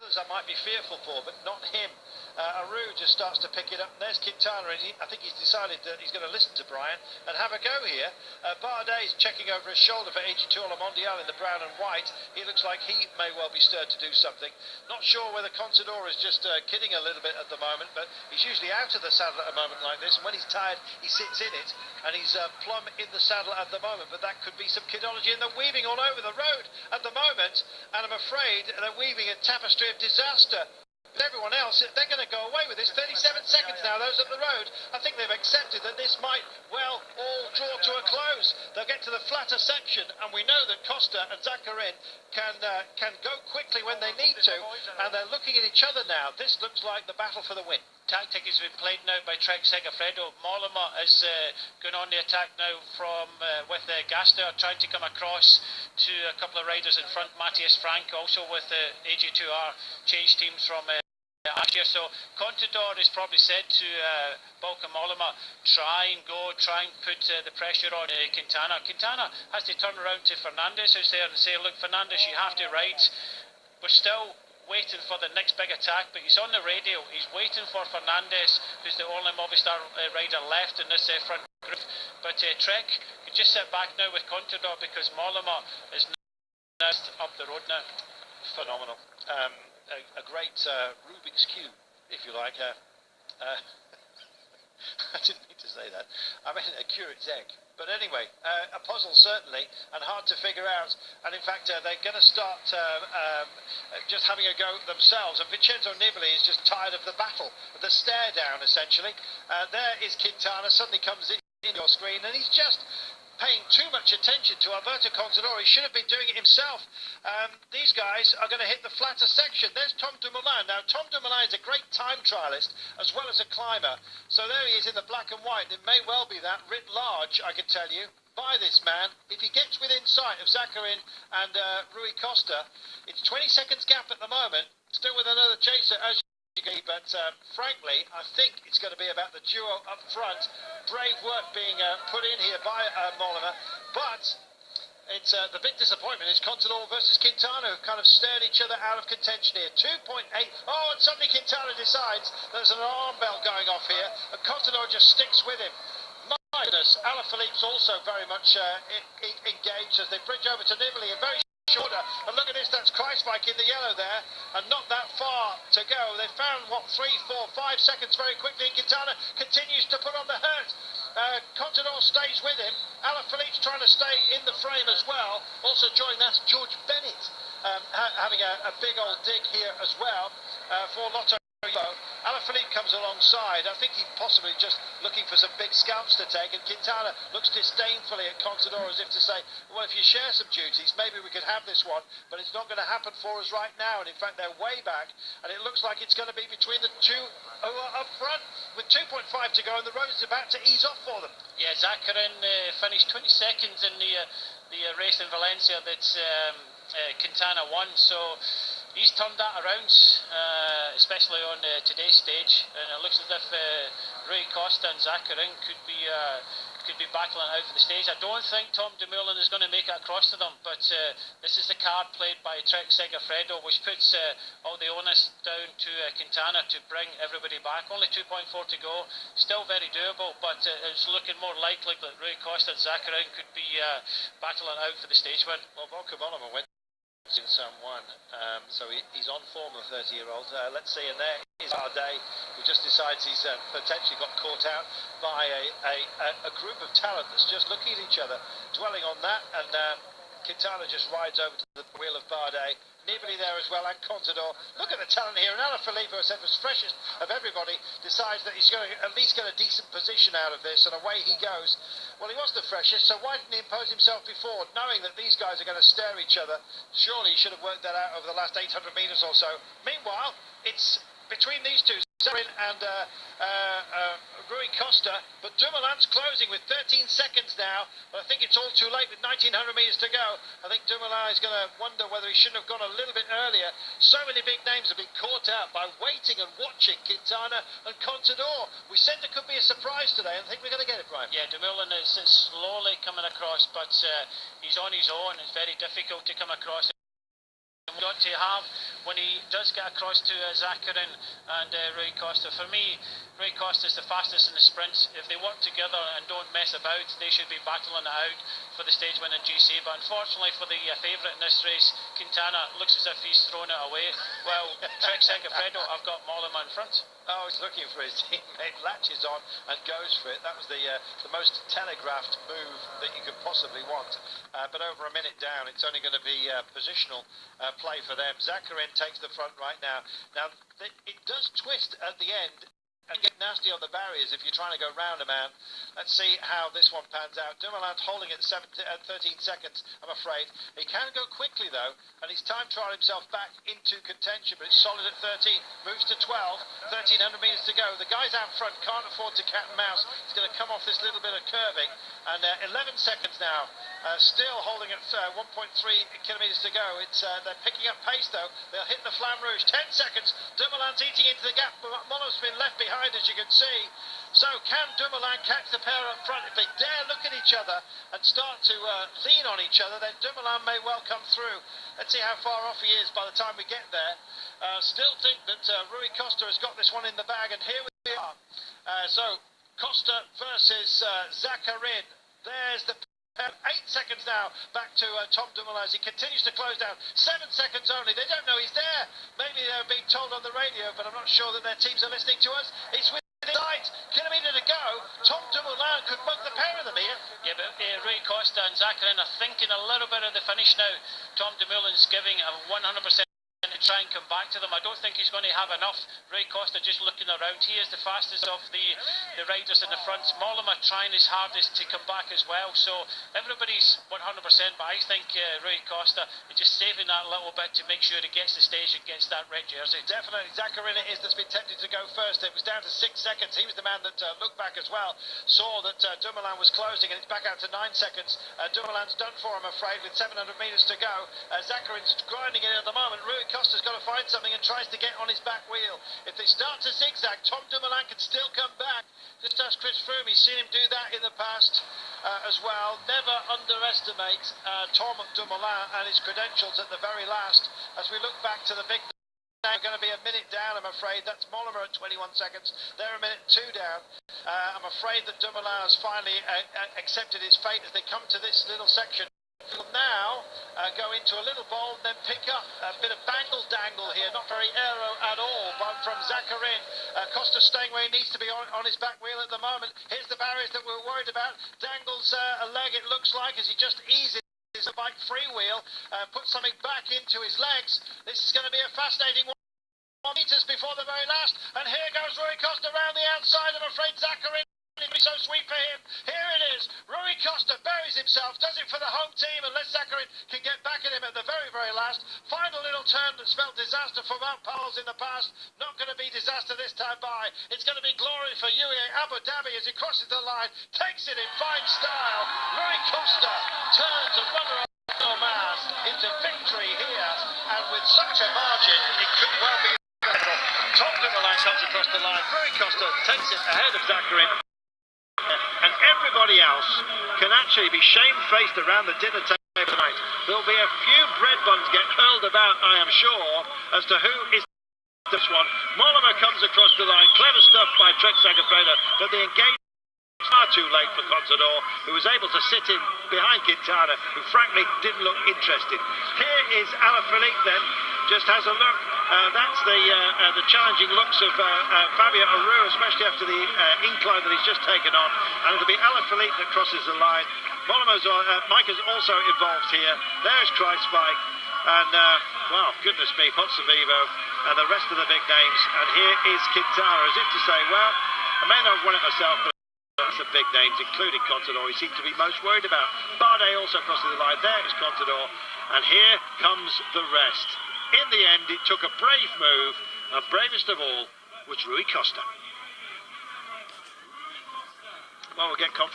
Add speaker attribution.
Speaker 1: I might be fearful for, but not him. Aru just starts to pick it up. And there's Quintana, and I think he's decided that he's going to listen to Brian and have a go here. Bardet's checking over his shoulder for AG Tour Mondial in the brown and white. He looks like he may well be stirred to do something. Not sure whether Contador is just kidding a little bit at the moment, but he's usually out of the saddle at a moment like this, and when he's tired, he sits in it, and he's plumb in the saddle at the moment. But that could be some kidology, and they're weaving all over the road at the moment, and I'm afraid they're weaving a tapestry of disaster. But everyone else, they're going to go away with this. 37 seconds now, those up the road. I think they've accepted that this might, well, all draw to a close. They'll get to the flatter section, and we know that Costa and Zacharin can go quickly when they need to, and they're looking at each other now. This looks like the battle for the win.
Speaker 2: Tactic has been played now by Trek Segafredo. Mollema is going on the attack now from with Gaster, trying to come across to a couple of riders in front. Matthias Frank also with AG2R change teams from last year. So Contador is probably said to Balkan Mollema, try and put the pressure on Quintana. Quintana has to turn around to Fernandez who's there and say, look Fernandez, you have to ride. We're still waiting for the next big attack, but he's on the radio. He's waiting for Fernandez, who's the only Movistar rider left in this front group. But Trek can just sit back now with Contador because Mollema is now up the road now.
Speaker 1: Phenomenal. A great Rubik's Cube, if you like. I didn't mean to say that. I meant a curate's egg. But anyway, a puzzle certainly, and hard to figure out. And in fact, they're going to start just having a go themselves. And Vincenzo Nibali is just tired of the battle, the stare down essentially. There is Quintana, suddenly comes in your screen, and he's just paying too much attention to Alberto Contador. He should have been doing it himself. These guys are going to hit the flatter section. There's Tom Dumoulin. Now, Tom Dumoulin is a great time trialist as well as a climber. So there he is in the black and white. It may well be that writ large, I can tell you, by this man. If he gets within sight of Zacharin and Rui Costa, it's 20 seconds gap at the moment, still with another chaser as but frankly, I think it's going to be about the duo up front. Brave work being put in here by Mollema, but it's the big disappointment is Contador versus Quintana, who kind of stared each other out of contention here. 2.8. Oh, and suddenly Quintana decides there's an alarm bell going off here, and Contador just sticks with him. My goodness, Alaphilippe's also very much engaged as they bridge over to Nibali, a very shorter, and look at this, that's Kreisbike in the yellow there, and not that far to go. They found, what, 3, 4, 5 seconds very quickly, and Quintana continues to put on the hurt. Contador stays with him. Alaphilippe's trying to stay in the frame as well. Also joining that's George Bennett, having a big old dig here as well for Lotto. Alaphilippe comes alongside. I think he's possibly just looking for some big scalps to take, and Quintana looks disdainfully at Contador as if to say, well, if you share some duties, maybe we could have this one, but it's not going to happen for us right now. And in fact, they're way back, and it looks like it's going to be between the two who are up front with 2.5 to go, and the road is about to ease off for them.
Speaker 2: Yeah, Zacharin finished 20 seconds in the race in Valencia that Quintana won, so he's turned that around, especially on today's stage, and it looks as if Rui Costa and Zacharin could be battling out for the stage. I don't think Tom Dumoulin is going to make it across to them, but this is the card played by Trek Segafredo, which puts all the onus down to Quintana to bring everybody back. Only 2.4 to go, still very doable, but it's looking more likely that Rui Costa and Zacharin could be battling out for the stage win.
Speaker 1: Well, Balkan Mollema went in someone, so he's on form, the 30-year-old. Let's see, and there is Bardet, who just decides he's potentially got caught out by a group of talent that's just looking at each other, dwelling on that, and Quintana just rides over to the wheel of Bardet. Nibali there as well, and Contador. Look at the talent here, and Alaphilippe, who I said was freshest of everybody, decides that he's going to at least get a decent position out of this, and away he goes. Well, he was the freshest, so why didn't he impose himself before, knowing that these guys are going to stare at each other? Surely he should have worked that out over the last 800 metres or so. Meanwhile, it's between these two, Zacharin and Rui Costa, but Dumoulin's closing with 13 seconds now, but I think it's all too late with 1900 metres to go. I think Dumoulin is going to wonder whether he shouldn't have gone a little bit earlier. So many big names have been caught out by waiting and watching Quintana and Contador. We said there could be a surprise today, and I think we're going to get it, right.
Speaker 2: Yeah, Dumoulin is slowly coming across, but he's on his own. It's very difficult to come across got to have when he does get across to Zakarin and Rui Costa. For me, Rui Costa is the fastest in the sprints. If they work together and don't mess about, they should be battling it out for the stage winning GC. But unfortunately for the favourite in this race, Quintana, looks as if he's thrown it away. Well, Trek Segafredo, I've got Mollema in front.
Speaker 1: Oh, he's looking for his teammate, latches on and goes for it. That was the most telegraphed move that you could possibly want. But over a minute down, it's only going to be positional play for them. Zakarin takes the front right now. Now, it does twist at the end and get nasty on the barriers if you're trying to go round a man. Let's see how this one pans out. Dumoulin holding it 13 seconds, I'm afraid. He can go quickly, though, and he's time trialled himself back into contention, but it's solid at 13, moves to 12, 1,300 metres to go. The guys out front can't afford to cat and mouse. He's going to come off this little bit of curving, and 11 seconds now. Still holding at 1.3 kilometres to go. They're picking up pace, though. They'll hit the Flamme Rouge. 10 seconds. Dumoulin's eating into the gap. Mollema's been left behind, as you can see. So can Dumoulin catch the pair up front? If they dare look at each other and start to lean on each other, then Dumoulin may well come through. Let's see how far off he is by the time we get there. Still think that Rui Costa has got this one in the bag, and here we are. So Costa versus Zakarin. There's the 8 seconds now back to Tom Dumoulin as he continues to close down. 7 seconds only. They don't know he's there. Maybe they're being told on the radio, but I'm not sure that their teams are listening to us. It's within sight. Kilometre to go. Tom Dumoulin could bug the pair of them here.
Speaker 2: Yeah, but Rui Costa and Zakarin are thinking a little bit of the finish now. Tom Dumoulin's giving a 100% to try and come back to them. I don't think he's going to have enough. Rui Costa just looking around. He is the fastest of the riders in the front. Mollema trying his hardest to come back as well. So everybody's 100%, but I think Rui Costa is just saving that little bit to make sure he gets the stage and gets that red jersey.
Speaker 1: Definitely. Zakarin it is that's been tempted to go first. It was down to 6 seconds. He was the man that looked back as well. Saw that Dumoulin was closing, and it's back out to 9 seconds. Dumoulin's done for, I'm afraid, with 700 metres to go. Zakarin's grinding it at the moment. Rui Costa's got to find something and tries to get on his back wheel. If they start to zigzag, Tom Dumoulin can still come back. Just ask Chris Froome. He's seen him do that in the past as well. Never underestimate Tom Dumoulin and his credentials at the very last. As we look back to the big now, going to be a minute down, I'm afraid. That's Mollema at 21 seconds. They're a minute 2 down. I'm afraid that Dumoulin has finally accepted his fate as they come to this little section. Will now go into a little bowl and then pick up a bit of bangle-dangle here. Not very aero at all, but from Zakarin. Costa staying where he needs to be on his back wheel at the moment. Here's the barriers that we're worried about. Dangles a leg, it looks like, as he just eases his bike freewheel, puts something back into his legs. This is going to be a fascinating 1 meters before the very last. And here goes Rui Costa around the outside. I'm afraid Zakarin it'll be so sweet for him. Here it is. Rui Costa buries himself, does it for the home team, unless Zakarin can get back at him at the very, very last. Final little turn that spelled disaster for Mount Pauls in the past. Not going to be disaster this time by. It's going to be glory for UAE Abu Dhabi as he crosses the line, takes it in fine style. Rui Costa turns a runner-up man into victory here, and with such a margin, it could well be incredible. Tom Dumoulin comes across the line. Rui Costa takes it ahead of Zakarin. And everybody else can actually be shamefaced around the dinner table tonight. There'll be a few bread buns get hurled about, I am sure, as to who is this one. Mollema comes across the line. Clever stuff by Trek Segafredo, but the engagement was far too late for Contador, who was able to sit in behind Quintana, who frankly didn't look interested. Here is Alaphilippe then, just has a look. That's the challenging looks of Fabio Aru, especially after the incline that he's just taken on. And it'll be Alaphilippe that crosses the line. Mike is also involved here. There's Kruijswijk. And, well, goodness me, Pozzovivo and the rest of the big names. And here is Quintana, as if to say, well, I may not have won it myself, but some big names, including Contador, he seemed to be most worried about. Bardet also crosses the line. There is Contador. And here comes the rest. In the end, it took a brave move, and bravest of all was Rui Costa. Well, we'll get confidence.